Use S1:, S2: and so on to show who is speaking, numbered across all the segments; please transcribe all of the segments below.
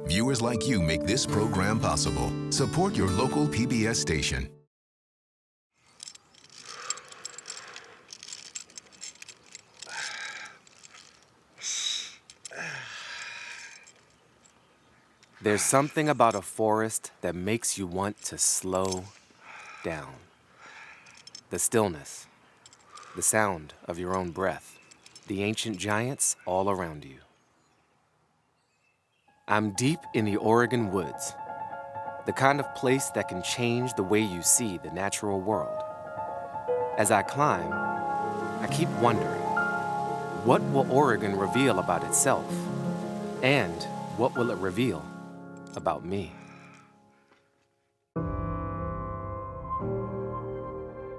S1: Viewers like you make this program possible. Support your local PBS station.
S2: There's something about a forest that makes you want to slow down. The stillness, the sound of your own breath, the ancient giants all around you. I'm deep in the Oregon woods, the kind of place that can change the way you see the natural world. As I climb, I keep wondering, what will Oregon reveal about itself? And what will it reveal about me?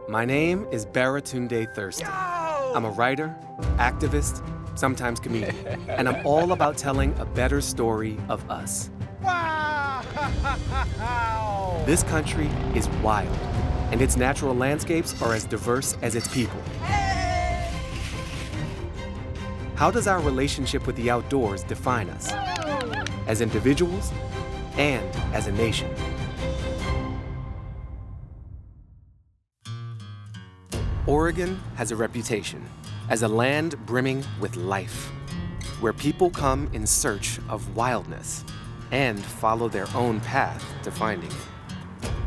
S2: My name is Baratunde Thurston. I'm a writer, activist, sometimes comedian, and I'm all about telling a better story of us.
S3: Wow!
S2: This country is wild, and its natural landscapes are as diverse as its people. How does our relationship with the outdoors define us, as individuals and as a nation? Oregon has a reputation as a land brimming with life, where people come in search of wildness and follow their own path to finding it.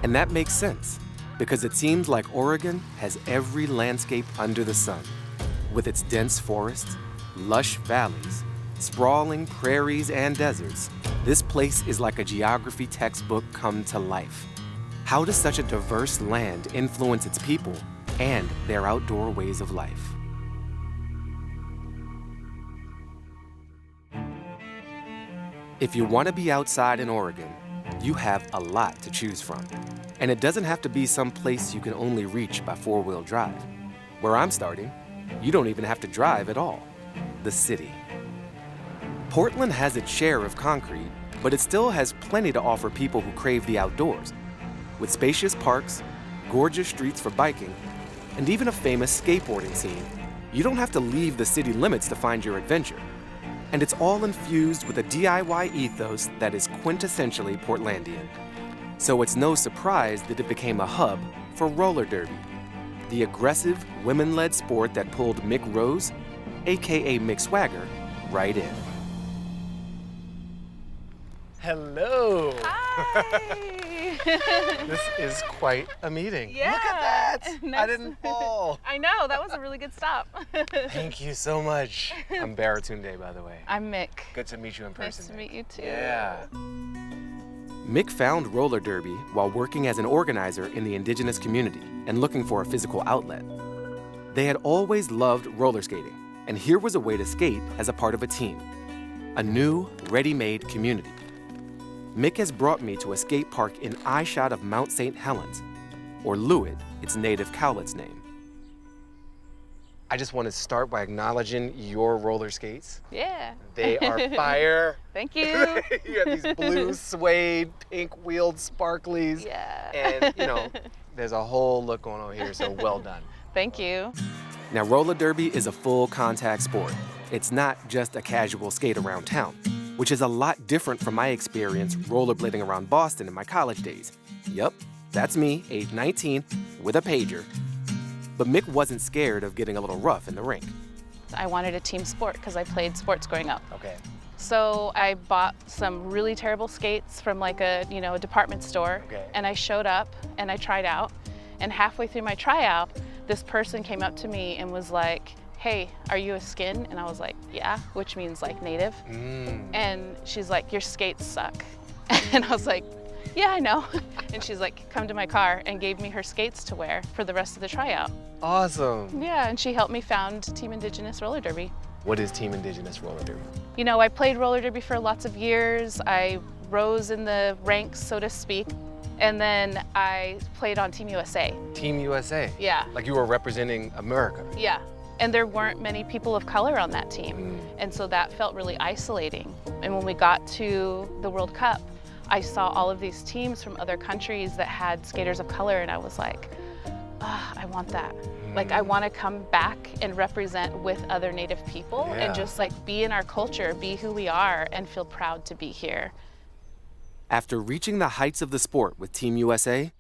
S2: And that makes sense, because it seems like Oregon has every landscape under the sun, with its dense forests, lush valleys, sprawling prairies and deserts. This place is like a geography textbook come to life. How does such a diverse land influence its people and their outdoor ways of life? If you want to be outside in Oregon, you have a lot to choose from. And it doesn't have to be some place you can only reach by four-wheel drive. Where I'm starting, you don't even have to drive at all. The city. Portland has its share of concrete, but it still has plenty to offer people who crave the outdoors. With spacious parks, gorgeous streets for biking, and even a famous skateboarding scene, you don't have to leave the city limits to find your adventure. And it's all infused with a DIY ethos that is quintessentially Portlandian. So it's no surprise that it became a hub for roller derby, the aggressive, women-led sport that pulled Mick Rose, aka Mick Swagger, right in.
S3: Hello.
S4: Hi.
S3: This is quite a meeting.
S4: Yeah.
S3: Look at that.
S4: Nice.
S3: I didn't fall.
S4: I know, that was a really good stop.
S3: Thank you so much. I'm Baratunde, by the way.
S4: I'm Mick.
S3: Good to meet you in person.
S4: Nice to meet you too.
S3: Yeah.
S2: Mick found roller derby while working as an organizer in the Indigenous community and looking for a physical outlet. They had always loved roller skating, and here was a way to skate as a part of a team, a new, ready-made community. Mick has brought me to a skate park in eyeshot of Mount St. Helens, or Lewitt, its native cowlet's name. I just want to start by acknowledging your roller skates.
S4: Yeah.
S2: They are fire.
S4: Thank you.
S2: You have these blue suede, pink-wheeled sparklies.
S4: Yeah.
S2: And, you know, there's a whole look going on here, so well done.
S4: Thank you.
S2: Now, roller derby is a full contact sport. It's not just a casual skate around town, which is a lot different from my experience rollerblading around Boston in my college days. Yup, that's me, age 19, with a pager. But Mick wasn't scared of getting a little rough in the rink.
S4: I wanted a team sport because I played sports growing up.
S2: Okay.
S4: So I bought some really terrible skates from like a department store.
S2: Okay.
S4: And I showed up and I tried out. And halfway through my tryout, this person came up to me and was like, "Hey, are you a skin?" And I was like, "Yeah," which means like native. And she's like, "Your skates suck." And I was like, "Yeah, I know." And she's like, "Come to my car," and gave me her skates to wear for the rest of the tryout.
S2: Awesome.
S4: Yeah, and she helped me found Team Indigenous Roller Derby.
S2: What is Team Indigenous roller derby?
S4: You know, I played roller derby for lots of years. I rose in the ranks, so to speak. And then I played on Team USA.
S2: Team USA?
S4: Yeah.
S2: Like you were representing America?
S4: Yeah. And there weren't many people of color on that team. And so that felt really isolating. And when we got to the World Cup, I saw all of these teams from other countries that had skaters of color, and I was like, I want that. Like, I want to come back and represent with other Native people and just like be in our culture, be who we are, and feel proud to be here.
S2: After reaching the heights of the sport with Team USA,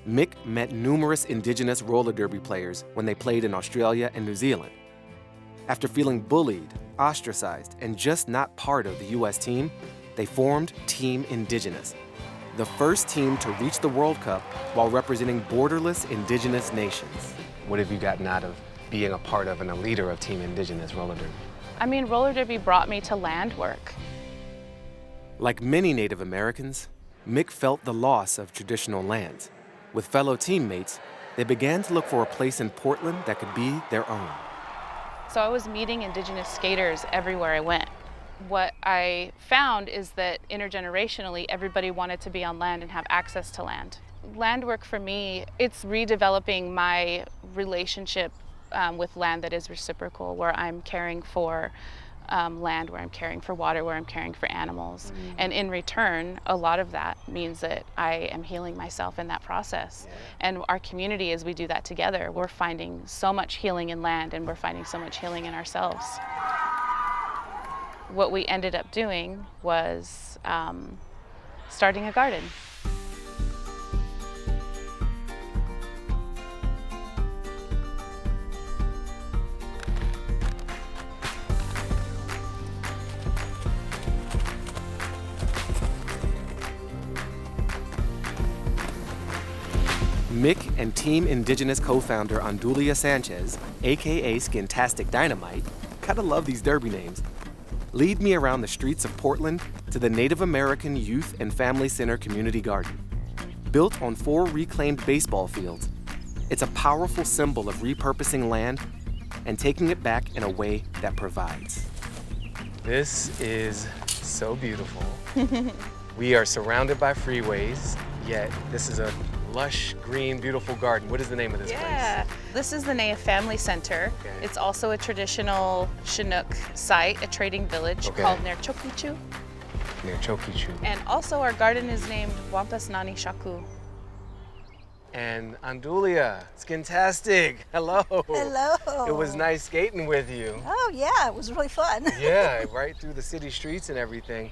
S2: Mick met numerous Indigenous roller derby players when they played in Australia and New Zealand. After feeling bullied, ostracized, and just not part of the US team, they formed Team Indigenous, the first team to reach the World Cup while representing borderless Indigenous nations.
S3: What have you gotten out of being a part of and a leader of Team Indigenous roller derby?
S4: I mean, roller derby brought me to land work.
S2: Like many Native Americans, Mick felt the loss of traditional lands. With fellow teammates, they began to look for a place in Portland that could be their own.
S4: So I was meeting Indigenous skaters everywhere I went. What I found is that intergenerationally, everybody wanted to be on land and have access to land. Land work for me, it's redeveloping my relationship with land that is reciprocal, where I'm caring for land, where I'm caring for water, where I'm caring for animals. And in return, a lot of that means that I am healing myself in that process. And our community, as we do that together, we're finding so much healing in land, and we're finding so much healing in ourselves. What we ended up doing was starting a garden.
S2: Mick and Team Indigenous co-founder Andulia Sanchez, aka Skintastic Dynamite, gotta love these derby names, lead me around the streets of Portland to the Native American Youth and Family Center Community Garden. Built on 4 reclaimed baseball fields, it's a powerful symbol of repurposing land and taking it back in a way that provides.
S3: This is so beautiful. We are surrounded by freeways, yet this is a lush, green, beautiful garden. What is the name of this place?
S4: This is the Naya Family Center.
S3: Okay.
S4: It's also a traditional Chinook site, a trading village called Nerchokichu.
S3: Near Chokichu.
S4: And also our garden is named Wampas Nani Shaku.
S3: And Andulia, Skintastic, hello.
S5: Hello.
S3: It was nice skating with you.
S5: Oh yeah, it was really fun.
S3: Yeah, right through the city streets and everything.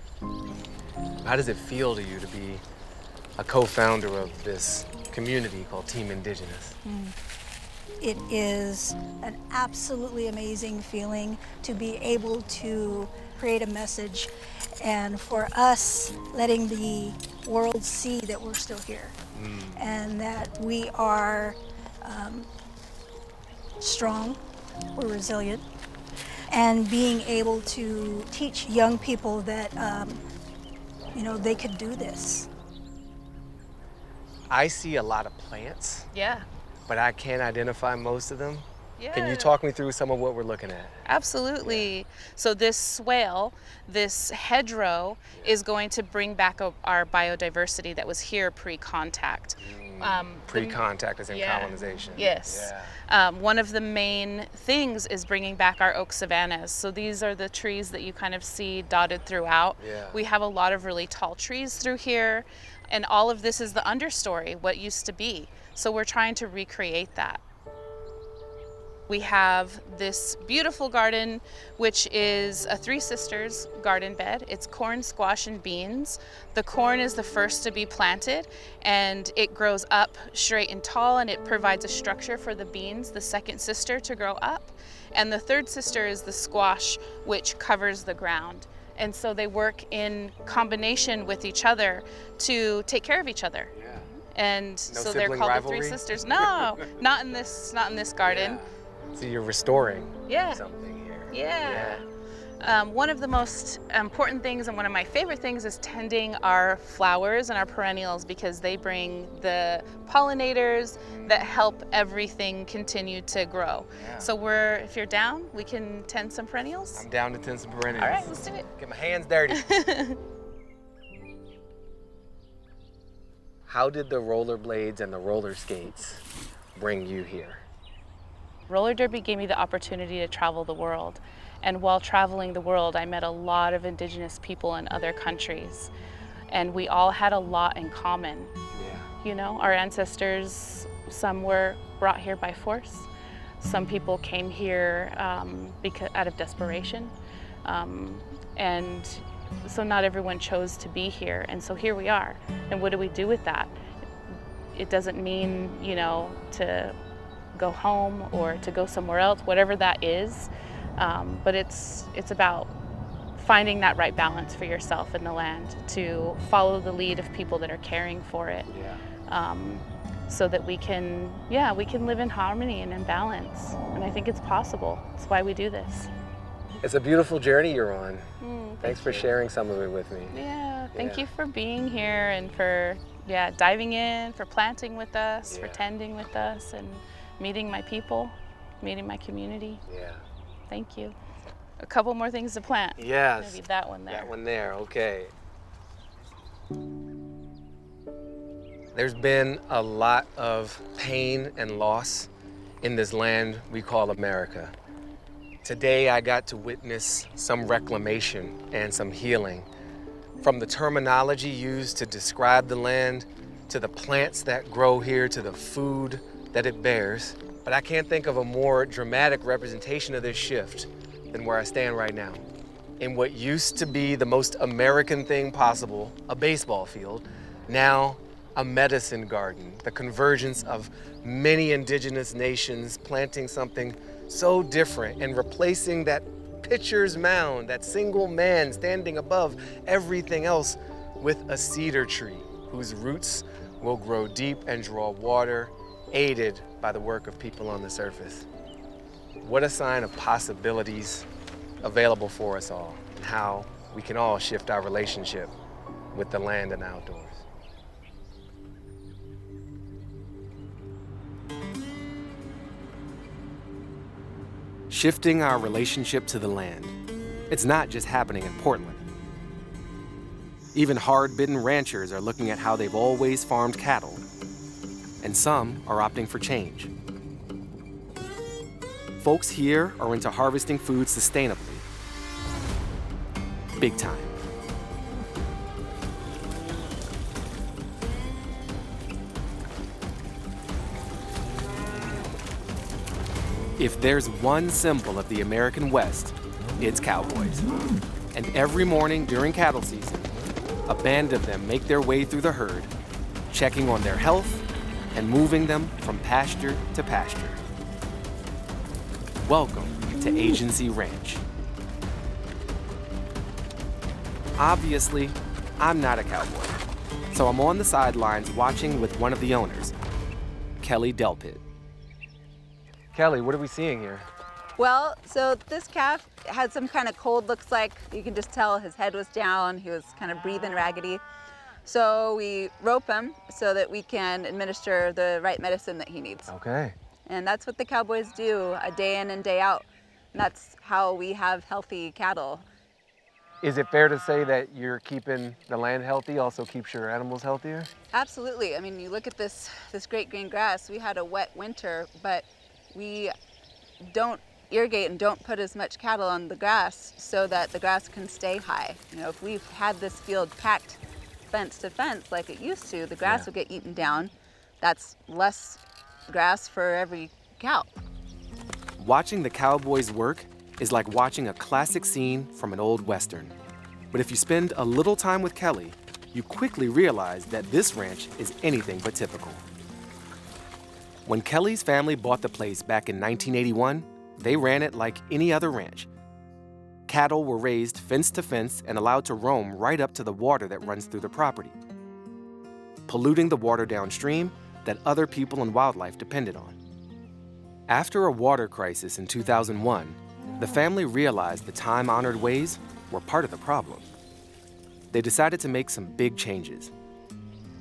S3: How does it feel to you to be a co-founder of this community called Team Indigenous?
S5: It is an absolutely amazing feeling to be able to create a message, and for us letting the world see that we're still here and that we are strong, we're resilient, and being able to teach young people that they could do this.
S3: I see a lot of plants,
S4: Yeah.
S3: but I can't identify most of them.
S4: Yeah.
S3: Can you talk me through some of what we're looking at?
S4: Absolutely. So this swale, this hedgerow, is going to bring back our biodiversity that was here pre-contact.
S3: Pre-contact as in
S4: Yeah.
S3: colonization.
S4: Yes.
S3: Yeah.
S4: One of the main things is bringing back our oak savannas. So these are the trees that you kind of see dotted throughout.
S3: Yeah.
S4: We have a lot of really tall trees through here, and all of this is the understory, what used to be. So we're trying to recreate that. We have this beautiful garden, which is a Three Sisters garden bed. It's corn, squash, and beans. The corn is the first to be planted, and it grows up straight and tall, and it provides a structure for the beans, the second sister, to grow up. And the third sister is the squash, which covers the ground. And so they work in combination with each other to take care of each other.
S3: Yeah.
S4: And
S3: No
S4: so they're
S3: sibling
S4: called
S3: rivalry?
S4: the Three Sisters. No, not in this garden.
S3: Yeah. So you're restoring
S4: Yeah.
S3: something here.
S4: Yeah. One of the most important things and one of my favorite things is tending our flowers and our perennials, because they bring the pollinators that help everything continue to grow.
S3: Yeah.
S4: So if you're down, we can tend some perennials.
S3: I'm down to tend some perennials.
S4: All right, let's do it.
S3: Get my hands dirty. How did the rollerblades and the roller skates bring you here?
S4: Roller derby gave me the opportunity to travel the world. And while traveling the world, I met a lot of Indigenous people in other countries. And we all had a lot in common.
S3: Yeah.
S4: You know, our ancestors, some were brought here by force. Some people came here out of desperation. And So not everyone chose to be here, and so here we are. And what do we do with that? It doesn't mean, to go home or to go somewhere else, whatever that is. But it's about finding that right balance for yourself in the land, to follow the lead of people that are caring for it. So that we can live in harmony and in balance. And I think it's possible. That's why we do this.
S3: It's a beautiful journey you're on. Thanks for sharing some of it with me.
S4: Yeah, thank you for being here and for diving in, for planting with us, for tending with us, and meeting my people, meeting my community.
S3: Yeah.
S4: Thank you. A couple more things to plant.
S3: Yes.
S4: Maybe that one there.
S3: That one there, okay. There's been a lot of pain and loss in this land we call America. Today I got to witness some reclamation and some healing. From the terminology used to describe the land, to the plants that grow here, to the food that it bears. But I can't think of a more dramatic representation of this shift than where I stand right now. In what used to be the most American thing possible, a baseball field, now a medicine garden, the convergence of many indigenous nations planting something so different and replacing that pitcher's mound, that single man standing above everything else, with a cedar tree whose roots will grow deep and draw water, aided by the work of people on the surface. What a sign of possibilities available for us all, and how we can all shift our relationship with the land and outdoors.
S2: Shifting our relationship to the land. It's not just happening in Portland. Even hard-bitten ranchers are looking at how they've always farmed cattle, and some are opting for change. Folks here are into harvesting food sustainably. Big time. If there's one symbol of the American West, it's cowboys. And every morning during cattle season, a band of them make their way through the herd, checking on their health and moving them from pasture to pasture. Welcome to Agency Ranch. Obviously, I'm not a cowboy, so I'm on the sidelines watching with one of the owners, Kelly Delpit.
S3: Kelly, what are we seeing here?
S6: Well, so this calf had some kind of cold, looks like. You can just tell his head was down. He was kind of breathing raggedy. So we rope him so that we can administer the right medicine that he needs.
S3: Okay.
S6: And that's what the cowboys do, a day in and day out. And that's how we have healthy cattle.
S3: Is it fair to say that you're keeping the land healthy also keeps your animals healthier?
S6: Absolutely. I mean, you look at this great green grass. We had a wet winter, but we don't irrigate and don't put as much cattle on the grass so that the grass can stay high. If we've had this field packed fence to fence like it used to, the grass will get eaten down. That's less grass for every cow.
S2: Watching the cowboys work is like watching a classic scene from an old Western. But if you spend a little time with Kelly, you quickly realize that this ranch is anything but typical. When Kelly's family bought the place back in 1981, they ran it like any other ranch. Cattle were raised fence to fence and allowed to roam right up to the water that runs through the property, polluting the water downstream that other people and wildlife depended on. After a water crisis in 2001, the family realized the time-honored ways were part of the problem. They decided to make some big changes.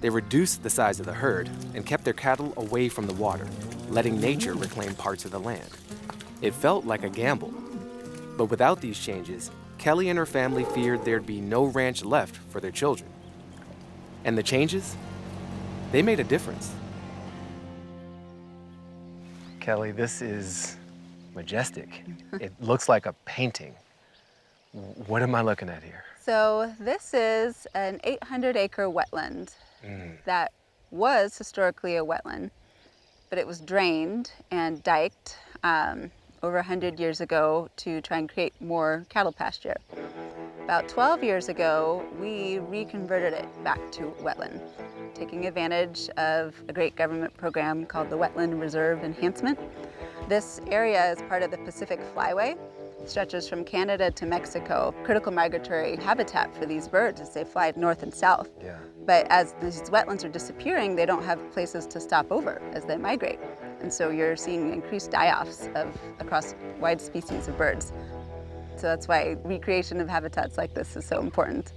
S2: They reduced the size of the herd and kept their cattle away from the water, letting nature reclaim parts of the land. It felt like a gamble. But without these changes, Kelly and her family feared there'd be no ranch left for their children. And the changes? They made a difference.
S3: Kelly, this is majestic. It looks like a painting. What am I looking at here?
S6: So this is an 800-acre wetland that was historically a wetland, but it was drained and diked over 100 years ago to try and create more cattle pasture. About 12 years ago, we reconverted it back to wetland, taking advantage of a great government program called the Wetland Reserve Enhancement. This area is part of the Pacific Flyway. It stretches from Canada to Mexico, critical migratory habitat for these birds as they fly north and south.
S3: Yeah.
S6: But as these wetlands are disappearing, they don't have places to stop over as they migrate. And so you're seeing increased die-offs across wide species of birds. So that's why recreation of habitats like this is so important.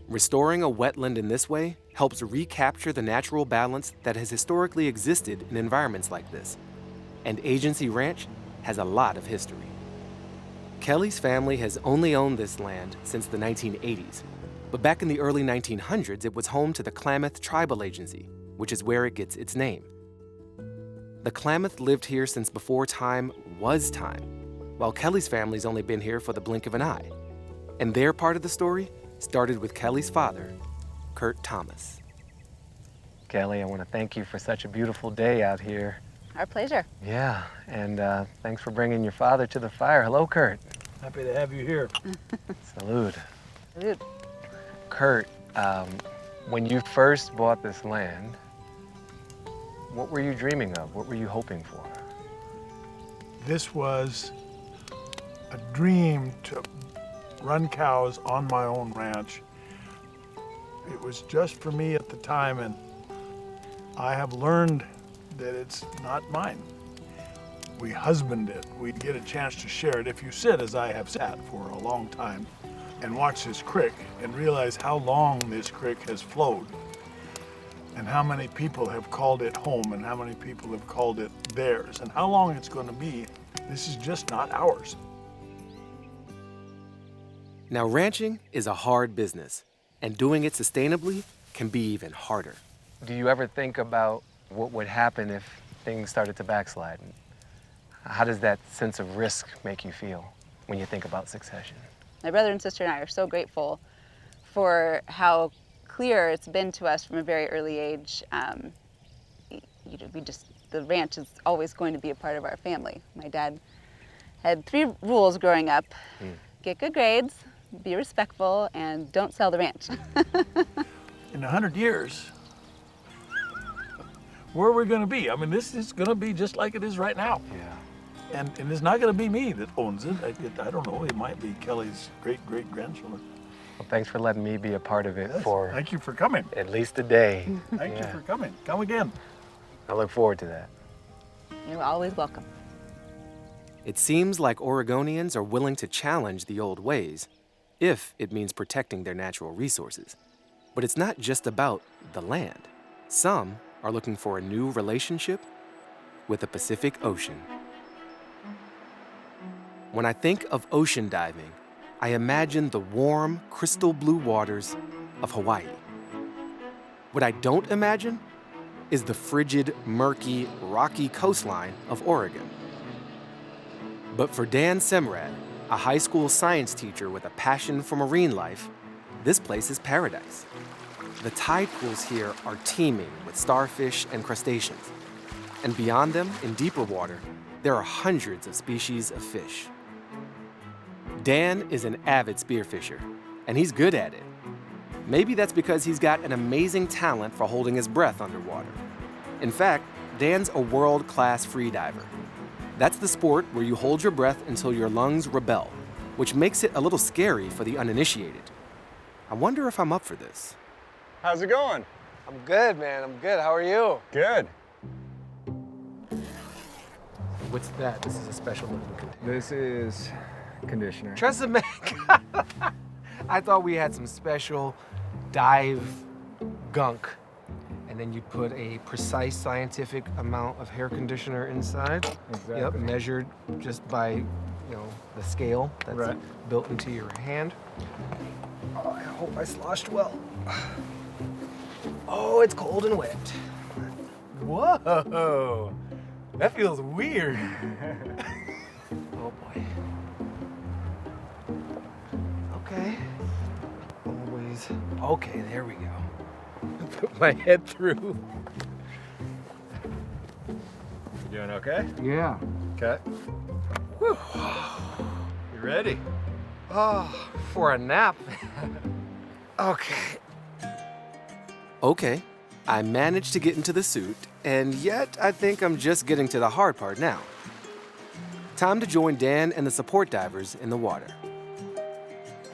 S2: Restoring a wetland in this way helps recapture the natural balance that has historically existed in environments like this. And Agency Ranch has a lot of history. Kelly's family has only owned this land since the 1980s, but back in the early 1900s, it was home to the Klamath Tribal Agency, which is where it gets its name. The Klamath lived here since before time was time, while Kelly's family's only been here for the blink of an eye. And their part of the story started with Kelly's father, Kurt Thomas.
S3: Kelly, I want to thank you for such a beautiful day out here.
S6: Our pleasure.
S3: Yeah, and thanks for bringing your father to the fire. Hello, Kurt.
S7: Happy to have you here.
S3: Salute.
S6: Salute.
S3: Kurt, when you first bought this land, what were you dreaming of? What were you hoping for?
S7: This was a dream to run cows on my own ranch. It was just for me at the time, and I have learned that it's not mine. We husband it. We get a chance to share it. If you sit, as I have sat for a long time, and watch this creek and realize how long this creek has flowed, and how many people have called it home, and how many people have called it theirs, and how long it's going to be, this is just not ours.
S2: Now, ranching is a hard business, and doing it sustainably can be even harder.
S3: Do you ever think about what would happen if things started to backslide? How does that sense of risk make you feel when you think about succession?
S6: My brother and sister and I are so grateful for how clear it's been to us from a very early age. The ranch is always going to be a part of our family. My dad had 3 rules growing up. Get good grades, be respectful, and don't sell the ranch.
S7: In 100 years, where are we going to be? I mean, this is going to be just like it is right now.
S3: Yeah.
S7: And it's not going to be me that owns it. I don't know. It might be Kelly's great-great-grandchildren.
S3: Well, thanks for letting me be a part of it
S7: Yes,
S3: for
S7: thank you for coming.
S3: at least a day.
S7: Thank you for coming. Come again.
S3: I look forward to that.
S6: You're always welcome.
S2: It seems like Oregonians are willing to challenge the old ways, if it means protecting their natural resources. But it's not just about the land. Some are looking for a new relationship with the Pacific Ocean. When I think of ocean diving, I imagine the warm, crystal blue waters of Hawaii. What I don't imagine is the frigid, murky, rocky coastline of Oregon. But for Dan Semrad, a high school science teacher with a passion for marine life, this place is paradise. The tide pools here are teeming with starfish and crustaceans. And beyond them, in deeper water, there are hundreds of species of fish. Dan is an avid spearfisher, and he's good at it. Maybe that's because he's got an amazing talent for holding his breath underwater. In fact, Dan's a world-class freediver. That's the sport where you hold your breath until your lungs rebel, which makes it a little scary for the uninitiated. I wonder if I'm up for this.
S8: How's it going?
S3: I'm good, man. I'm good. How are you?
S8: Good.
S3: What's that? This is a special looking container.
S8: This is conditioner.
S3: Tresemme. I thought we had some special dive gunk, and then you put a precise scientific amount of hair conditioner inside.
S8: Exactly.
S3: Yep, measured just by, the scale that's built into your hand. Oh, I hope I sloshed well. Oh, it's cold and wet. Whoa, that feels weird. Oh boy. Okay. Always. Okay, there we go. Put my head through.
S8: You doing okay?
S3: Yeah.
S8: Okay. Whew. You ready?
S3: Oh, for a nap? Okay.
S2: Okay, I managed to get into the suit, and yet I think I'm just getting to the hard part now. Time to join Dan and the support divers in the water.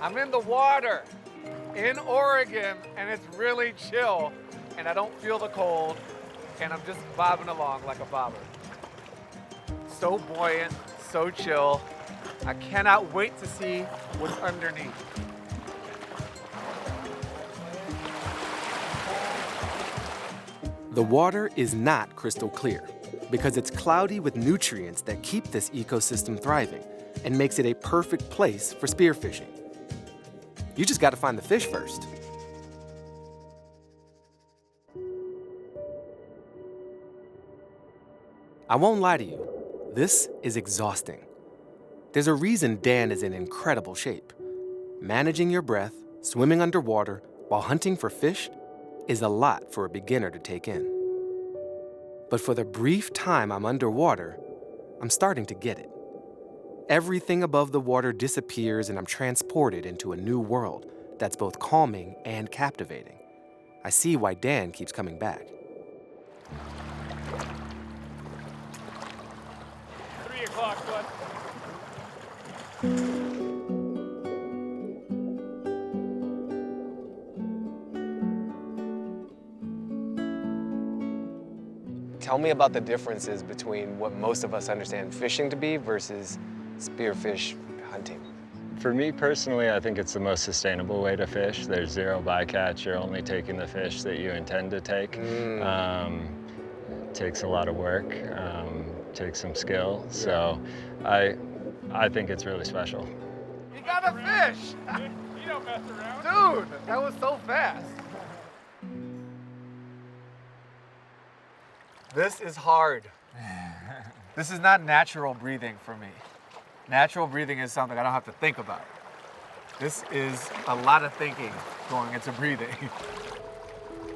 S3: I'm in the water in Oregon, and it's really chill, and I don't feel the cold, and I'm just bobbing along like a bobber. So buoyant, so chill. I cannot wait to see what's underneath.
S2: The water is not crystal clear because it's cloudy with nutrients that keep this ecosystem thriving and makes it a perfect place for spearfishing. You just got to find the fish first. I won't lie to you, this is exhausting. There's a reason Dan is in incredible shape. Managing your breath, swimming underwater, while hunting for fish is a lot for a beginner to take in. But for the brief time I'm underwater, I'm starting to get it. Everything above the water disappears and I'm transported into a new world that's both calming and captivating. I see why Dan keeps coming back.
S8: 3 o'clock, bud.
S3: Tell me about the differences between what most of us understand fishing to be versus spearfish hunting.
S8: For me personally, I think it's the most sustainable way to fish. There's zero bycatch. You're only taking the fish that you intend to take. It takes a lot of work, takes some skill. So I think it's really special.
S3: You got a fish!
S8: You don't mess around.
S3: Dude, that was so fast. This is hard. This is not natural breathing for me. Natural breathing is something I don't have to think about. This is a lot of thinking going into breathing.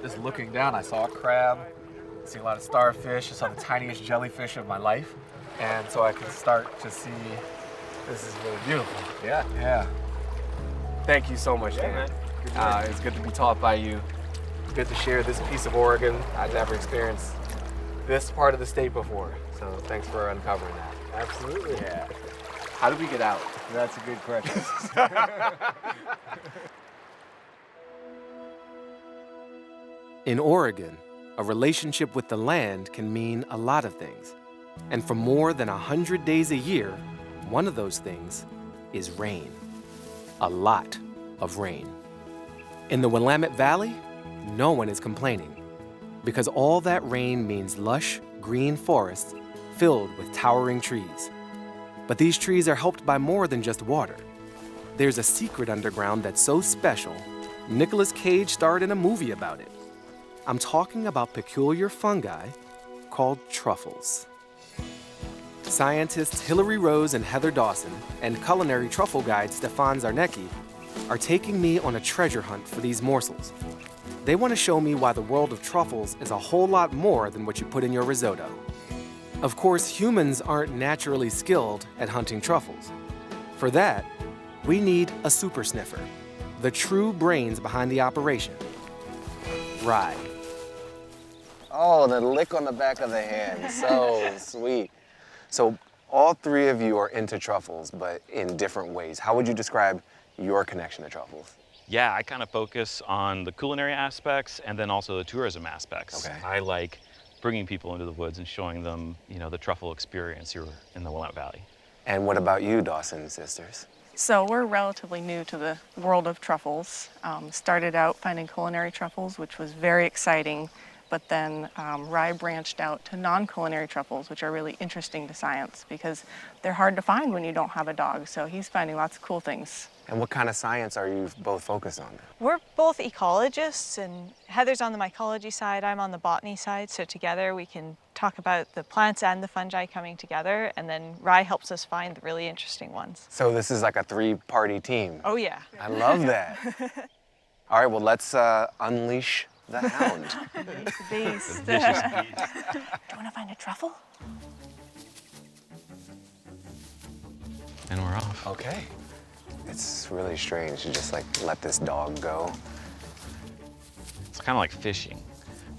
S3: Just looking down, I saw a crab, I see a lot of starfish, I saw the tiniest jellyfish of my life. And so I can start to see this is really beautiful. Yeah. Thank you so much, Dan. It's good to be taught by you. Good to share this piece of Oregon. I've never experienced this part of the state before, so thanks for uncovering that.
S8: Absolutely. Yeah.
S3: How did we get out?
S8: That's a good question.
S2: In Oregon, a relationship with the land can mean a lot of things. And for more than 100 days a year, one of those things is rain. A lot of rain. In the Willamette Valley, no one is complaining because all that rain means lush, green forests filled with towering trees. But these trees are helped by more than just water. There's a secret underground that's so special, Nicolas Cage starred in a movie about it. I'm talking about peculiar fungi called truffles. Scientists Hillary Rose and Heather Dawson and culinary truffle guide Stefan Zarnecki are taking me on a treasure hunt for these morsels. They want to show me why the world of truffles is a whole lot more than what you put in your risotto. Of course, humans aren't naturally skilled at hunting truffles. For that, we need a super sniffer, the true brains behind the operation. Rye.
S3: Oh, the lick on the back of the hand, so sweet. So all three of you are into truffles, but in different ways. How would you describe your connection to truffles?
S9: Yeah, I kind of focus on the culinary aspects and then also the tourism aspects.
S3: Okay.
S9: I like bringing people into the woods and showing them, the truffle experience here in the Willamette Valley.
S3: And what about you, Dawson sisters?
S10: So we're relatively new to the world of truffles. Started out finding culinary truffles, which was very exciting, but then Rye branched out to non-culinary truffles, which are really interesting to science because they're hard to find when you don't have a dog. So he's finding lots of cool things.
S3: And what kind of science are you both focused on?
S11: We're both ecologists, and Heather's on the mycology side, I'm on the botany side, so together we can talk about the plants and the fungi coming together, and then Rye helps us find the really interesting ones.
S3: So this is like a three-party team.
S11: Oh yeah.
S3: I love that. All right, well, let's unleash the hound.
S10: Beast.
S9: Vicious beast.
S10: Do you want to find a truffle?
S9: And we're off.
S3: Okay. It's really strange to just like let this dog go.
S9: It's kind of like fishing.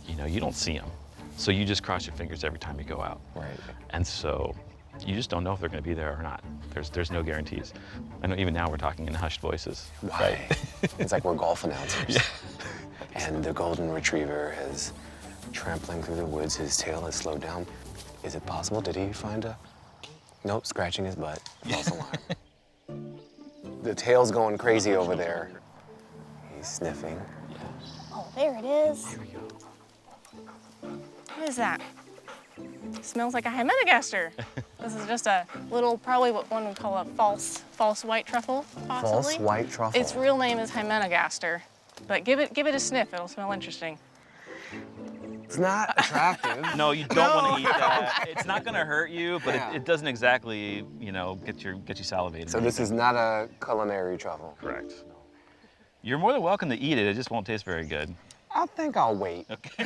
S9: You know, you don't see them. So you just cross your fingers every time you go out.
S3: Right.
S9: And so you just don't know if they're going to be there or not. There's no guarantees. I know even now we're talking in hushed voices.
S3: Why? It's like we're golf announcers. Yeah. And the golden retriever is trampling through the woods. His tail has slowed down. Is it possible? Did he find a... Nope, scratching his butt. False alarm. The tail's going crazy over there. He's sniffing.
S10: Oh, there it is. Here we go. What is that? Smells like a hymenogaster. This is just a little, probably what one would call a false white truffle, possibly.
S3: False white truffle.
S10: Its real name is hymenogaster, but give it a sniff. It'll smell interesting.
S3: It's not attractive.
S9: No, you don't want to eat that. It's not going to hurt you, but
S3: Yeah.
S9: it doesn't exactly, you know, get you salivating.
S3: So this is not a culinary truffle.
S9: Correct. You're more than welcome to eat it. It just won't taste very good.
S3: I think I'll wait.
S9: Okay.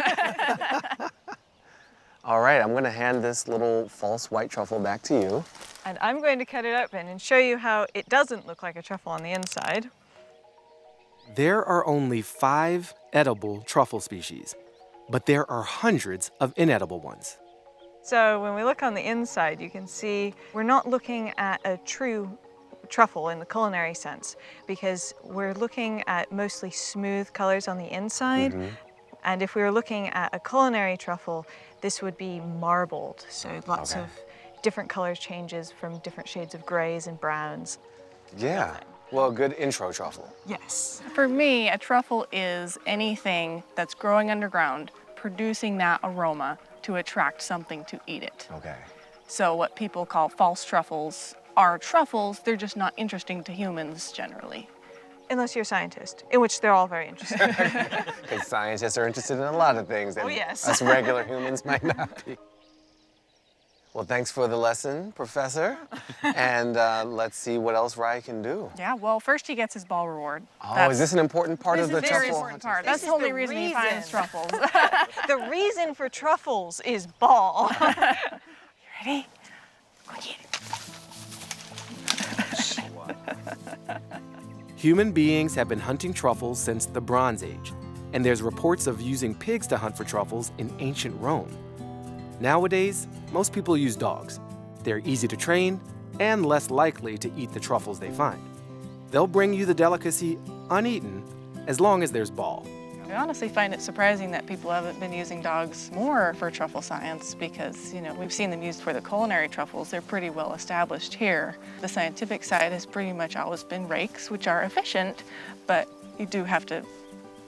S3: All right, I'm gonna hand this little false white truffle back to you.
S11: And I'm going to cut it open and show you how it doesn't look like a truffle on the inside.
S2: There are only 5 edible truffle species, but there are hundreds of inedible ones.
S11: So when we look on the inside, you can see we're not looking at a true truffle in the culinary sense, because we're looking at mostly smooth colors on the inside. And if we were looking at a culinary truffle, this would be marbled. So lots of different color changes from different shades of grays and browns.
S3: Yeah, well, good intro truffle.
S11: Yes.
S10: For me, a truffle is anything that's growing underground, producing that aroma to attract something to eat it.
S3: Okay.
S10: So what people call false truffles are truffles, they're just not interesting to humans generally.
S11: Unless you're a scientist, in which they're all very interesting.
S3: Because scientists are interested in a lot of things that us regular humans might not be. Well, thanks for the lesson, Professor. And let's see what else Rye can do.
S10: Yeah, well, first he gets his ball reward.
S3: Oh, is this an important part of the
S10: truffle? This is a very important part. That's the only reason he finds truffles.
S11: The reason for truffles is ball.
S10: You ready? Go get it.
S2: Human beings have been hunting truffles since the Bronze Age, and there's reports of using pigs to hunt for truffles in ancient Rome. Nowadays, most people use dogs. They're easy to train and less likely to eat the truffles they find. They'll bring you the delicacy uneaten as long as there's ball.
S10: I honestly find it surprising that people haven't been using dogs more for truffle science because, you know, we've seen them used for the culinary truffles. They're pretty well established here. The scientific side has pretty much always been rakes, which are efficient, but you do have to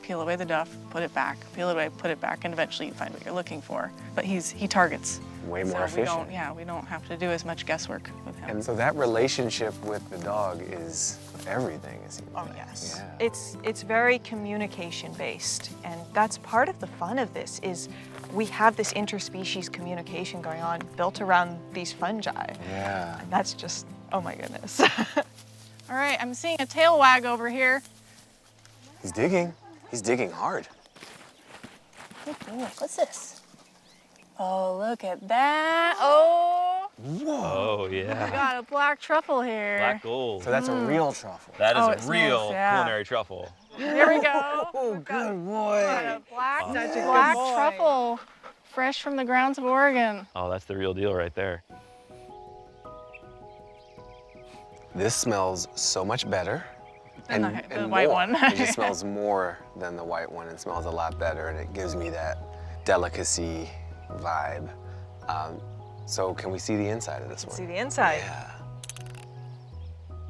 S10: peel away the duff, put it back, peel it away, put it back, and eventually you find what you're looking for. But he targets.
S3: Way more efficient.
S10: We don't have to do as much guesswork with him.
S3: And so that relationship with the dog is everything, it seems like.
S11: Yes.
S3: Yeah.
S11: It's very communication based, and that's part of the fun of this is we have this interspecies communication going on built around these fungi.
S3: Yeah.
S11: And that's just, oh my goodness.
S10: All right, I'm seeing a tail wag over here.
S3: He's digging. He's digging hard.
S10: What's this? Oh, look at that. Oh.
S9: Whoa. Oh, yeah.
S10: We got a black truffle here.
S9: Black gold.
S3: So that's a real truffle.
S9: That is
S10: Oh,
S9: a
S10: it
S9: real
S10: smells, yeah.
S9: culinary truffle.
S10: Here we go.
S3: Oh, good boy.
S10: A black truffle, fresh from the grounds of Oregon.
S9: Oh, that's the real deal right there.
S3: This smells so much better.
S10: Than the white
S3: more.
S10: one.
S3: It just smells more than the white one. It smells a lot better, and it gives me that delicacy vibe. So can we see the inside of this one?
S11: See the inside.
S3: Yeah.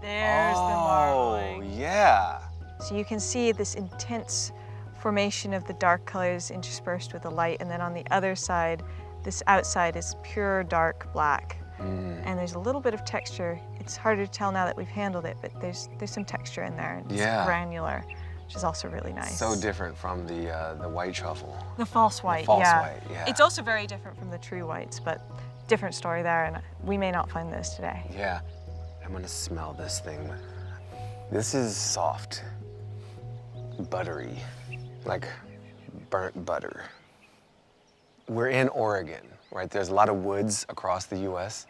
S11: There's the marbling.
S3: Oh, yeah.
S11: So you can see this intense formation of the dark colors interspersed with the light, and then on the other side, this outside is pure dark black. And there's a little bit of texture. It's harder to tell now that we've handled it, but there's some texture in there. It's granular, which is also really nice.
S3: So different from the white truffle.
S11: The false white,
S3: false white, yeah.
S11: It's also very different from the true whites, but different story there, and we may not find those today.
S3: Yeah. I'm gonna smell this thing. This is soft, buttery, like burnt butter. We're in Oregon, right? There's a lot of woods across the US.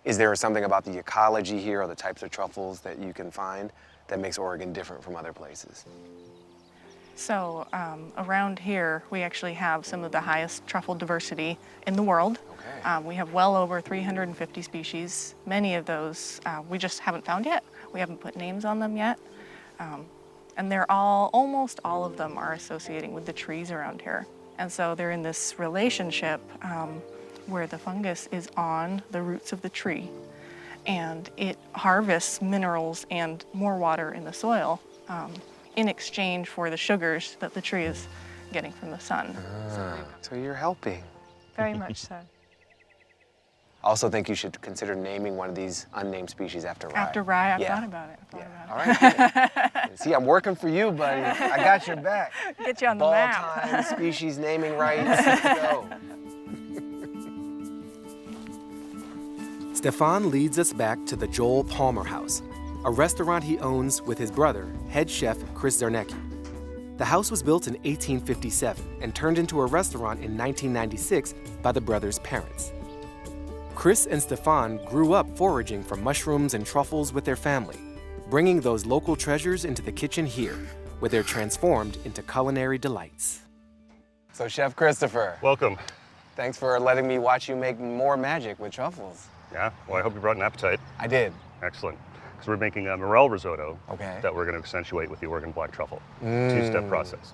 S3: Is there something about the ecology here or the types of truffles that you can find that makes Oregon different from other places?
S10: So around here, we actually have some of the highest truffle diversity in the world.
S3: Okay.
S10: We have well over 350 species. Many of those we just haven't found yet. We haven't put names on them yet. And they're almost all of them are associating with the trees around here. And so they're in this relationship where the fungus is on the roots of the tree, and it harvests minerals and more water in the soil in exchange for the sugars that the tree is getting from the sun.
S3: So you're helping.
S11: Very much so.
S3: I also think you should consider naming one of these unnamed species after rye.
S10: After rye, I've
S3: Yeah.
S10: thought about it.
S3: All right. Good. See, I'm working for you, buddy. I got your back.
S10: Get you on the
S3: Ball
S10: map.
S3: time, species naming rights. Let's go.
S2: Stefan leads us back to the Joel Palmer House, a restaurant he owns with his brother, head chef Chris Zarnecki. The house was built in 1857 and turned into a restaurant in 1996 by the brothers' parents. Chris and Stefan grew up foraging for mushrooms and truffles with their family, bringing those local treasures into the kitchen here, where they're transformed into culinary delights.
S3: So, Chef Christopher,
S12: Welcome.
S3: thanks for letting me watch you make more magic with truffles.
S12: Yeah, well, I hope you brought an appetite.
S3: I did.
S12: Excellent. Because we're making a morel risotto
S3: Okay.
S12: that we're going to accentuate with the Oregon black truffle. Two-step process.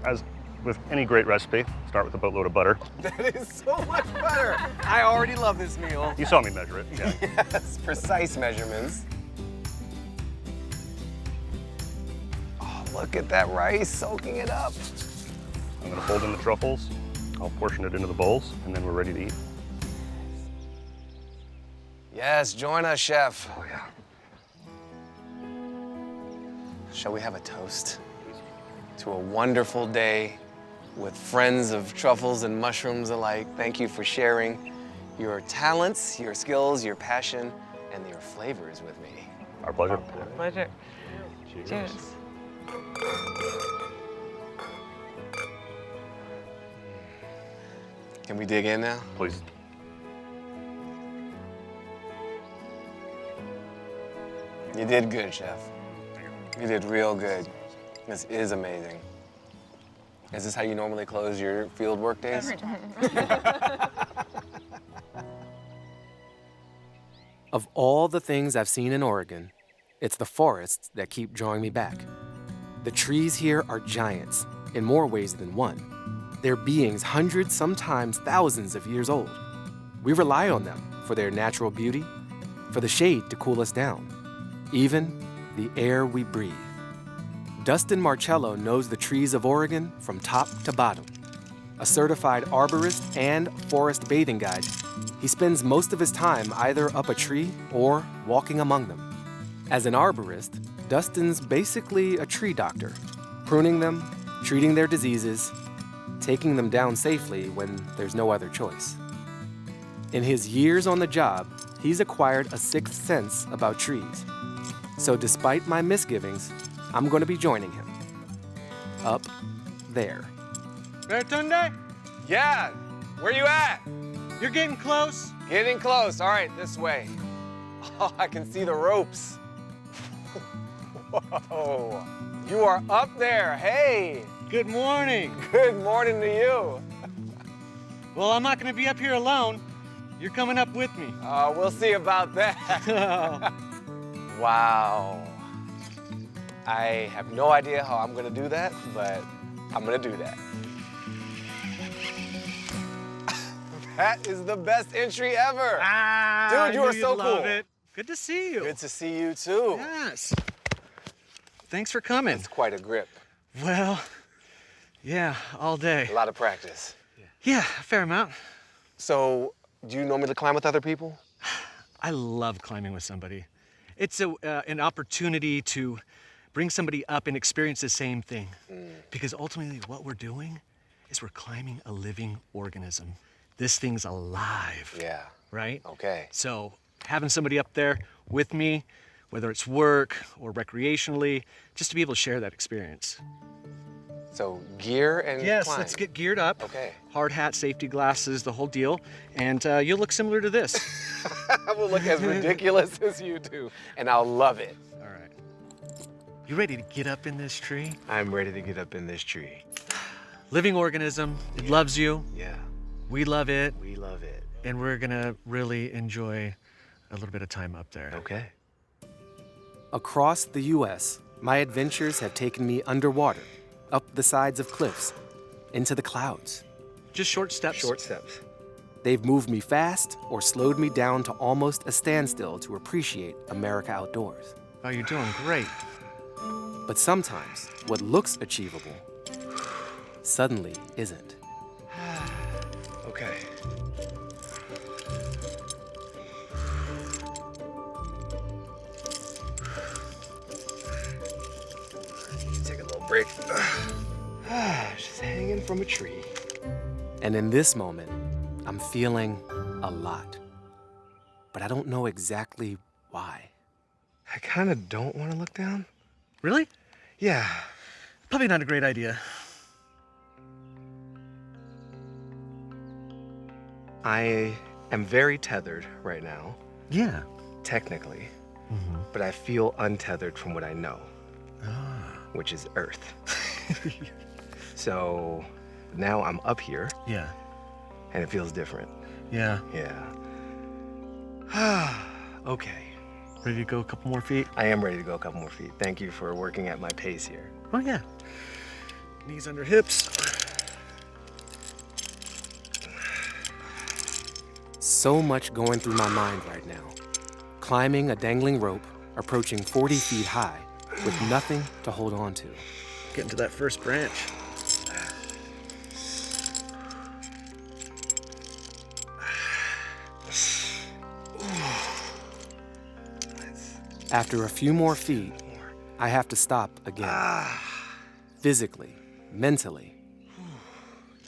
S12: As with any great recipe, start with a boatload of butter.
S3: That is so much better. I already love this meal.
S12: You saw me measure it. Yeah.
S3: Yes, precise measurements. Oh, look at that rice, soaking it up.
S12: I'm going to fold in the truffles. I'll portion it into the bowls, and then we're ready to eat.
S3: Yes, join us, Chef.
S12: Oh, yeah.
S3: Shall we have a toast to a wonderful day with friends of truffles and mushrooms alike? Thank you for sharing your talents, your skills, your passion, and your flavors with me.
S12: Our pleasure.
S11: Pleasure.
S12: Cheers.
S11: Cheers.
S3: Can we dig in now?
S12: Please.
S3: You did good, Chef. You did real good. This is amazing. Is this how you normally close your field work days?
S2: Of all the things I've seen in Oregon, it's the forests that keep drawing me back. The trees here are giants, in more ways than one. They're beings hundreds, sometimes thousands of years old. We rely on them for their natural beauty, for the shade to cool us down, even the air we breathe. Dustin Marcello knows the trees of Oregon from top to bottom. A certified arborist and forest bathing guide, he spends most of his time either up a tree or walking among them. As an arborist, Dustin's basically a tree doctor, pruning them, treating their diseases, taking them down safely when there's no other choice. In his years on the job, he's acquired a sixth sense about trees. So despite my misgivings, I'm going to be joining him. Up there.
S13: Baratunde,
S3: Yeah, where you at?
S13: you're getting close.
S3: Getting close. All right, this way. Oh, I can see the ropes. Whoa, you are up there. Hey,
S13: Good morning.
S3: good morning to you.
S13: Well, I'm not going to be up here alone. You're coming up with me.
S3: We'll see about that. Wow. I have no idea how I'm gonna do that, but I'm gonna do that. That is the best entry ever. Dude, you are so cool.
S13: It. Good to see you.
S3: Good to see you too.
S13: Yes. Thanks for coming.
S3: It's quite a grip.
S13: Well, yeah, all day.
S3: A lot of practice.
S13: Yeah, a fair amount.
S3: So, do you normally climb with other people?
S13: I love climbing with somebody. It's an opportunity to bring somebody up and experience the same thing. Because ultimately what we're doing is we're climbing a living organism. This thing's alive.
S3: Yeah.
S13: Right?
S3: Okay.
S13: So having somebody up there with me, whether it's work or recreationally, just to be able to share that experience.
S3: So gear and
S13: Yes,
S3: climb.
S13: let's get geared up.
S3: Okay.
S13: Hard hat, safety glasses, the whole deal. And you'll look similar to this.
S3: I will look as ridiculous as you do, and I'll love it.
S13: All right. You ready to get up in this tree?
S3: I'm ready to get up in this tree.
S13: Living organism, it loves you.
S3: Yeah,
S13: We love it.
S3: we love it.
S13: And we're gonna really enjoy a little bit of time up there.
S3: Okay.
S2: Across the U.S., my adventures have taken me underwater, up the sides of cliffs, into the clouds.
S13: Just short steps.
S3: Short steps.
S2: They've moved me fast or slowed me down to almost a standstill to appreciate America outdoors.
S13: Oh, you're doing great.
S2: But sometimes what looks achievable suddenly isn't.
S3: Okay. Take a little break. Just hanging from a tree.
S2: And in this moment, I'm feeling a lot. But I don't know exactly why.
S3: I kind of don't want to look down.
S13: Really?
S3: Yeah.
S13: Probably not a great idea.
S3: I am very tethered right now,
S13: Yeah.
S3: technically, but I feel untethered from what I know, which is Earth. So now I'm up here,
S13: Yeah.
S3: and it feels different.
S13: Yeah.
S3: Yeah. Okay.
S13: Ready to go a couple more feet?
S3: I am ready to go a couple more feet. Thank you for working at my pace here.
S13: Oh, yeah. Knees under hips.
S2: So much going through my mind right now. Climbing a dangling rope, approaching 40 feet high, with nothing to hold on to.
S13: Getting to that first branch.
S2: After a few more feet, I have to stop again. Physically, mentally.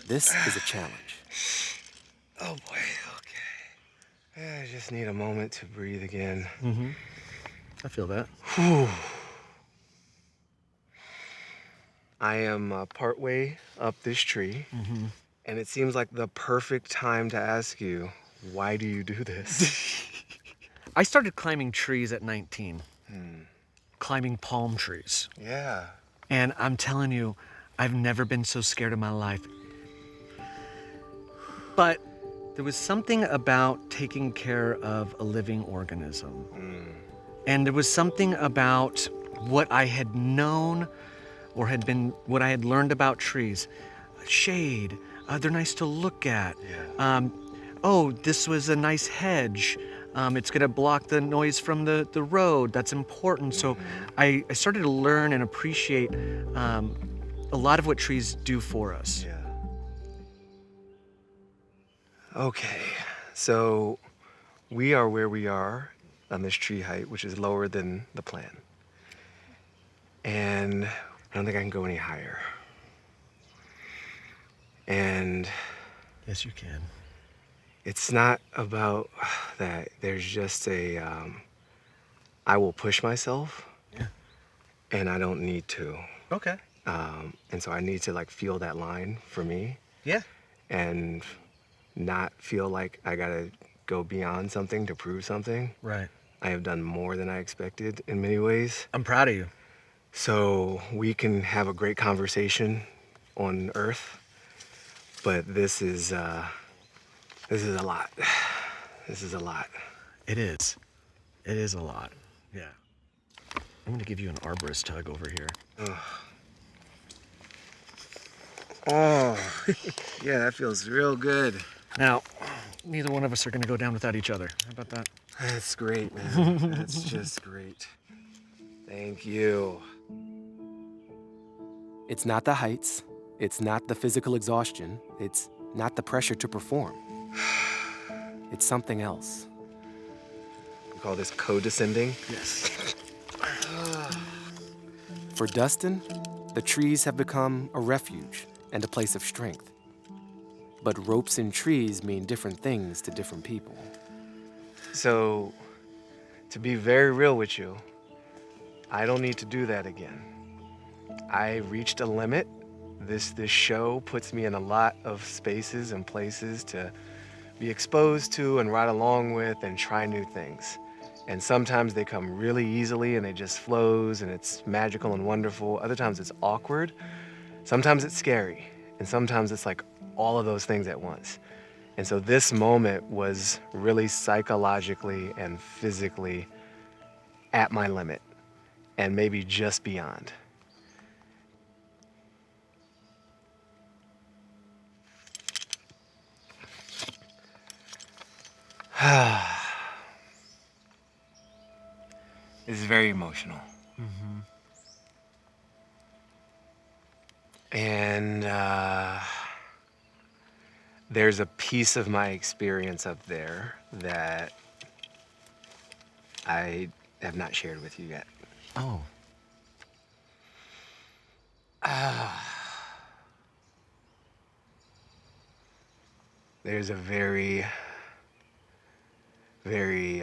S2: This is a challenge.
S3: Oh boy, okay. I just need a moment to breathe again.
S13: Mm-hmm. I feel that.
S3: Whew. I am partway up this tree, and it seems like the perfect time to ask you, why do you do this?
S13: I started climbing trees at 19. Climbing palm trees.
S3: Yeah.
S13: And I'm telling you, I've never been so scared in my life. But there was something about taking care of a living organism. And there was something about what I had known or what I had learned about trees. Shade, they're nice to look at.
S3: Yeah.
S13: Oh, this was a nice hedge. It's gonna block the noise from the road. That's important. So I started to learn and appreciate a lot of what trees do for us.
S3: Yeah. Okay, so we are where we are on this tree height, which is lower than the plan. And I don't think I can go any higher. And
S13: Yes, you can.
S3: it's not about that. There's just I will push myself.
S13: Yeah.
S3: And I don't need to.
S13: Okay.
S3: And so I need to like feel that line for me
S13: Yeah.
S3: and not feel like I gotta go beyond something to prove something.
S13: Right.
S3: I have done more than I expected in many ways.
S13: I'm proud of you.
S3: So we can have a great conversation on Earth, but this is a lot. This is a lot.
S13: It is. It is a lot. Yeah. I'm gonna give you an arborist tug over here.
S3: Oh, yeah, that feels real good.
S13: Now, neither one of us are gonna go down without each other. How about that?
S3: That's great, man. That's just great. Thank you.
S2: It's not the heights, it's not the physical exhaustion, it's not the pressure to perform. It's something else.
S3: We call this co-descending.
S13: Yes.
S2: For Dustin, the trees have become a refuge and a place of strength. But ropes and trees mean different things to different people.
S3: So, to be very real with you, I don't need to do that again. I reached a limit. This show puts me in a lot of spaces and places to be exposed to and ride along with and try new things. And sometimes they come really easily and it just flows and it's magical and wonderful. Other times it's awkward. Sometimes it's scary. And sometimes it's like all of those things at once. And so this moment was really psychologically and physically at my limit and maybe just beyond. It's very emotional.
S13: Mm-hmm.
S3: And there's a piece of my experience up there that I have not shared with you yet.
S13: Oh.
S3: There's a very, very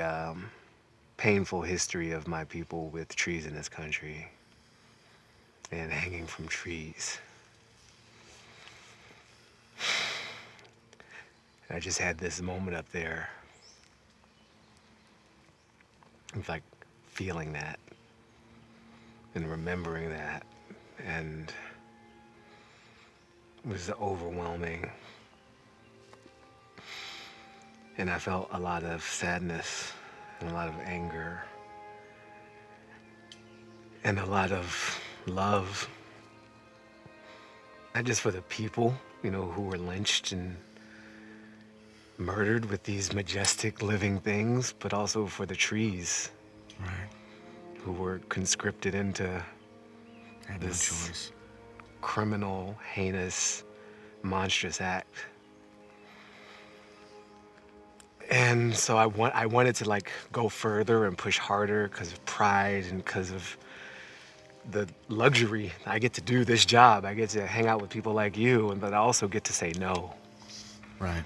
S3: painful history of my people with trees in this country and hanging from trees. I just had this moment up there of like feeling that and remembering that, and it was overwhelming. And I felt a lot of sadness and a lot of anger and a lot of love, not just for the people, you know, who were lynched and murdered with these majestic living things, but also for the trees,
S13: Right.
S3: who were conscripted into
S13: Had no
S3: this
S13: choice.
S3: criminal, heinous, monstrous act. And so I wanted to like go further and push harder because of pride and because of the luxury. I get to do this job. I get to hang out with people like you, but I also get to say no.
S13: Right.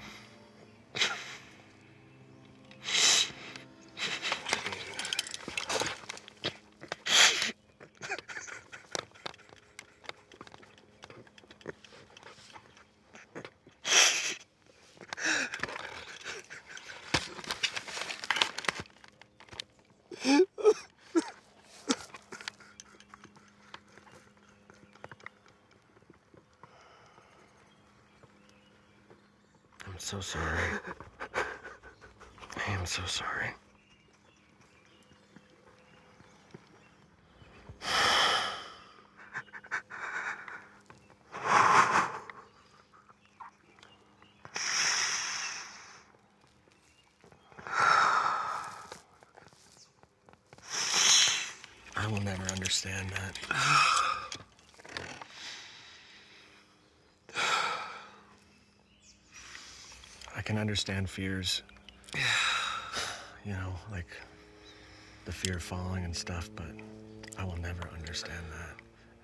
S13: I'm so sorry. I am so sorry. I will never understand that. I can understand fears. You know, like the fear of falling and stuff, but I will never understand that.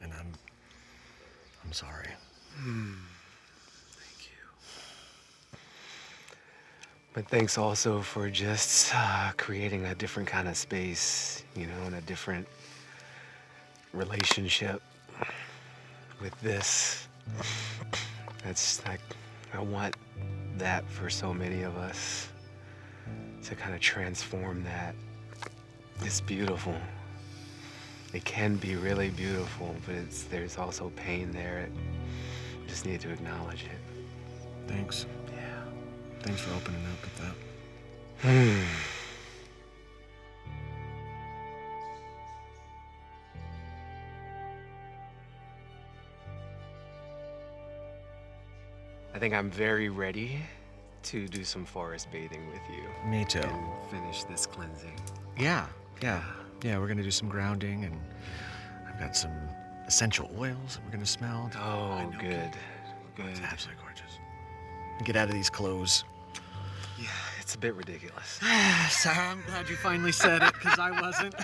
S13: And I'm sorry.
S3: Thank you. But thanks also for just creating a different kind of space, you know, and a different relationship with this. That's like, I want that for so many of us, to kind of transform that. It's beautiful. It can be really beautiful, but there's also pain there. We just need to acknowledge it.
S13: Thanks.
S3: Yeah.
S13: Thanks for opening up with that.
S3: I think I'm very ready to do some forest bathing with you.
S13: Me too.
S3: And finish this cleansing.
S13: Yeah. We're gonna do some grounding, and I've got some essential oils that we're gonna smell.
S3: Oh, good.
S13: It's absolutely gorgeous. And get out of these clothes.
S3: Yeah, it's a bit ridiculous.
S13: Sarah, I'm glad you finally said it, because I wasn't.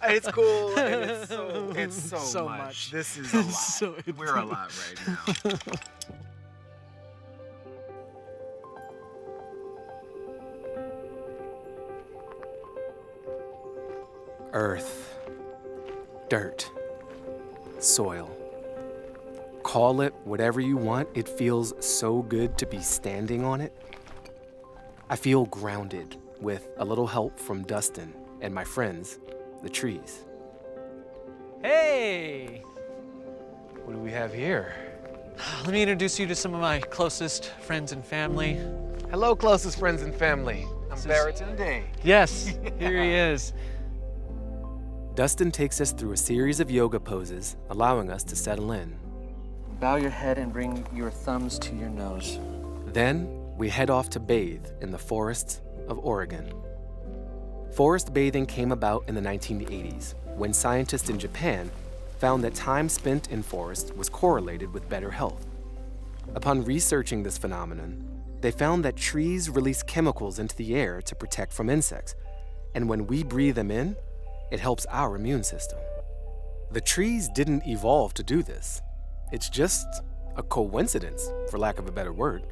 S3: It's cool, and it's so
S13: So
S3: much.
S13: much.
S3: This is a lot.
S13: So-
S3: We're a lot right now. Earth, dirt, soil. Call it whatever you want. It feels so good to be standing on it. I feel grounded with a little help from Dustin
S2: and my friends, the trees.
S13: Hey!
S3: What do we have here?
S13: Let me introduce you to some of my closest friends and family.
S3: Hello, closest friends and family. I'm Baratunde.
S13: Yes, here he is.
S2: Dustin takes us through a series of yoga poses, allowing us to settle in.
S13: Bow your head and bring your thumbs to your nose.
S2: Then, we head off to bathe in the forests of Oregon. Forest bathing came about in the 1980s, when scientists in Japan found that time spent in forests was correlated with better health. Upon researching this phenomenon, they found that trees release chemicals into the air to protect from insects, and when we breathe them in, it helps our immune system. The trees didn't evolve to do this. It's just a coincidence, for lack of a better word.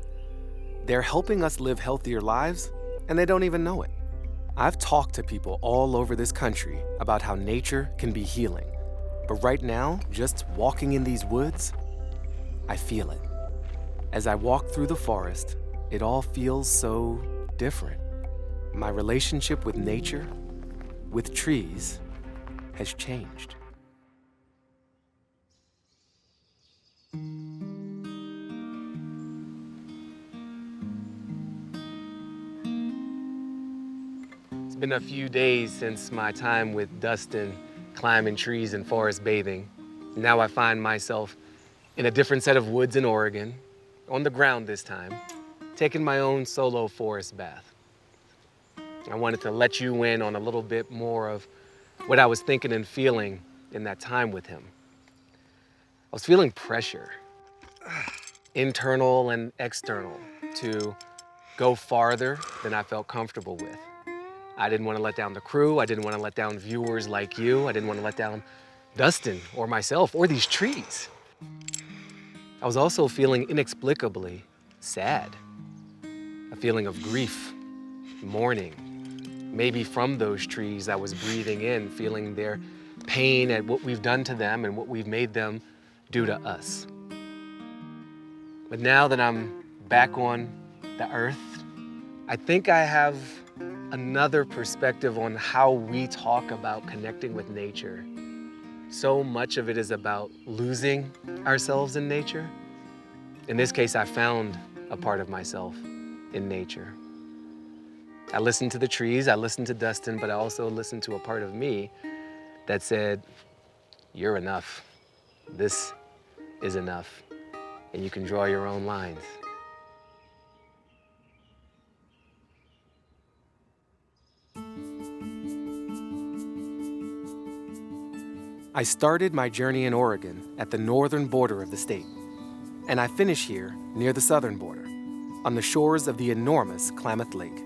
S2: They're helping us live healthier lives, and they don't even know it. I've talked to people all over this country about how nature can be healing. But right now, just walking in these woods, I feel it. As I walk through the forest, it all feels so different. My relationship with nature, with trees, has changed.
S3: It's been a few days since my time with Dustin climbing trees and forest bathing. Now I find myself in a different set of woods in Oregon, on the ground this time, taking my own solo forest bath. I wanted to let you in on a little bit more of what I was thinking and feeling in that time with him. I was feeling pressure, internal and external, to go farther than I felt comfortable with. I didn't want to let down the crew. I didn't want to let down viewers like you. I didn't want to let down Dustin or myself or these trees. I was also feeling inexplicably sad, a feeling of grief, mourning. Maybe from those trees I was breathing in, feeling their pain at what we've done to them and what we've made them do to us. But now that I'm back on the earth, I think I have another perspective on how we talk about connecting with nature. So much of it is about losing ourselves in nature. In this case, I found a part of myself in nature. I listened to the trees, I listened to Dustin, but I also listened to a part of me that said, you're enough. This is enough. And you can draw your own lines.
S2: I started my journey in Oregon at the northern border of the state, and I finish here near the southern border, on the shores of the enormous Klamath Lake.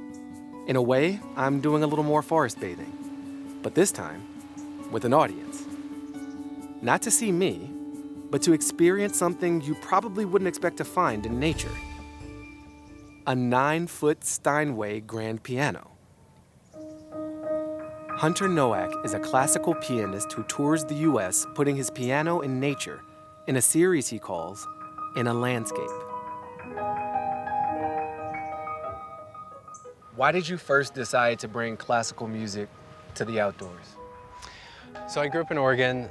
S2: In a way, I'm doing a little more forest bathing, but this time with an audience. Not to see me, but to experience something you probably wouldn't expect to find in nature. A 9-foot Steinway grand piano. Hunter Nowak is a classical pianist who tours the U.S. putting his piano in nature in a series he calls In a Landscape.
S3: Why did you first decide to bring classical music to the outdoors?
S14: So I grew up in Oregon,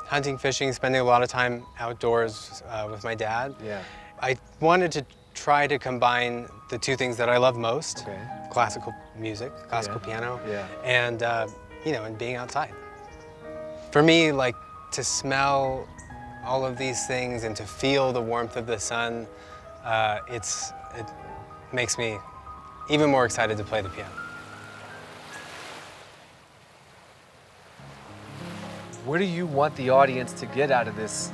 S14: hunting, fishing, spending a lot of time outdoors with my dad.
S3: Yeah.
S14: I wanted to try to combine the two things that I love most, classical music, classical piano, and and being outside. For me, like, to smell all of these things and to feel the warmth of the sun, it makes me even more excited to play the piano.
S3: What do you want the audience to get out of this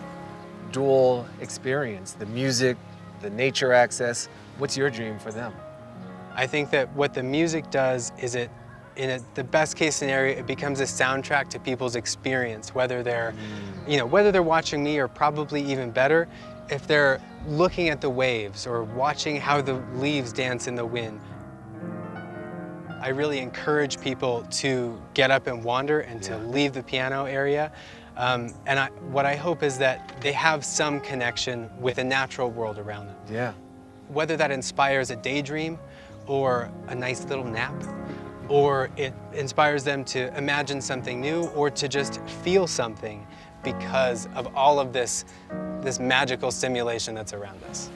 S3: dual experience? The music, the nature access. What's your dream for them?
S14: I think that what the music does is the best case scenario, it becomes a soundtrack to people's experience, whether they're, whether they're watching me, or probably even better, if they're looking at the waves or watching how the leaves dance in the wind. I really encourage people to get up and wander and to leave the piano area. What I hope is that they have some connection with the natural world around them.
S3: Yeah.
S14: Whether that inspires a daydream or a nice little nap, or it inspires them to imagine something new or to just feel something because of all of this magical stimulation that's around us.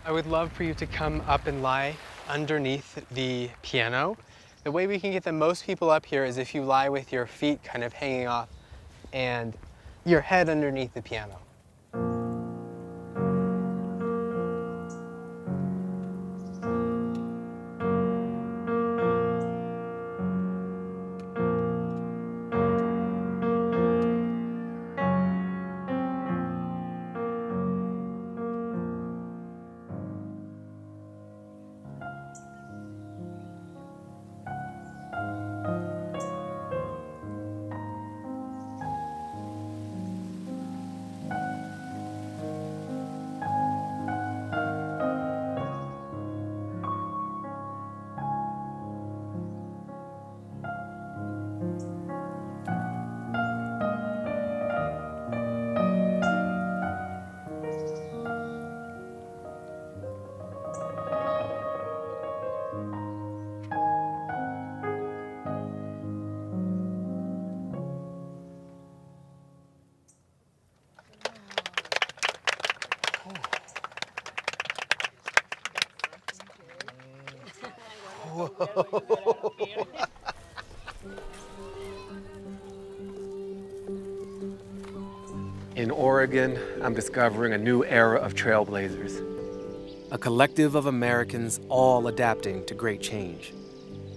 S14: I would love for you to come up and lie underneath the piano. The way we can get the most people up here is if you lie with your feet kind of hanging off and your head underneath the piano.
S3: In Oregon, I'm discovering a new era of trailblazers.
S2: A collective of Americans all adapting to great change.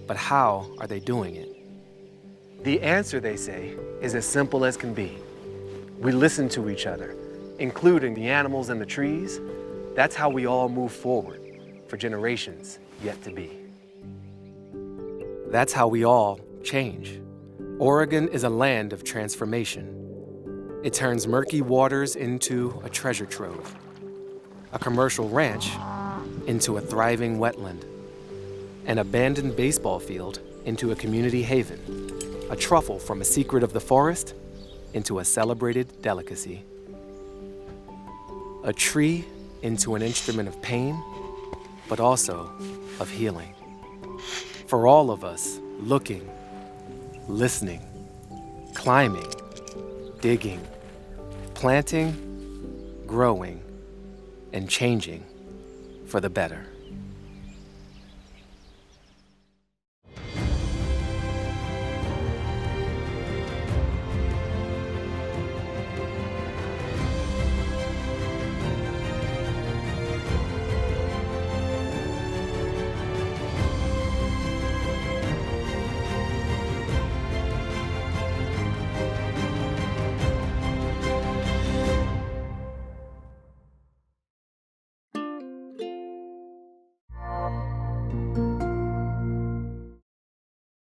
S2: But how are they doing it?
S3: The answer, they say, is as simple as can be. We listen to each other, including the animals and the trees. That's how we all move forward for generations yet to be.
S2: That's how we all change. Oregon is a land of transformation. It turns murky waters into a treasure trove, a commercial ranch into a thriving wetland, an abandoned baseball field into a community haven, a truffle from a secret of the forest into a celebrated delicacy, a tree into an instrument of pain, but also of healing. For all of us, looking, listening, climbing, digging, planting, growing, and changing for the better.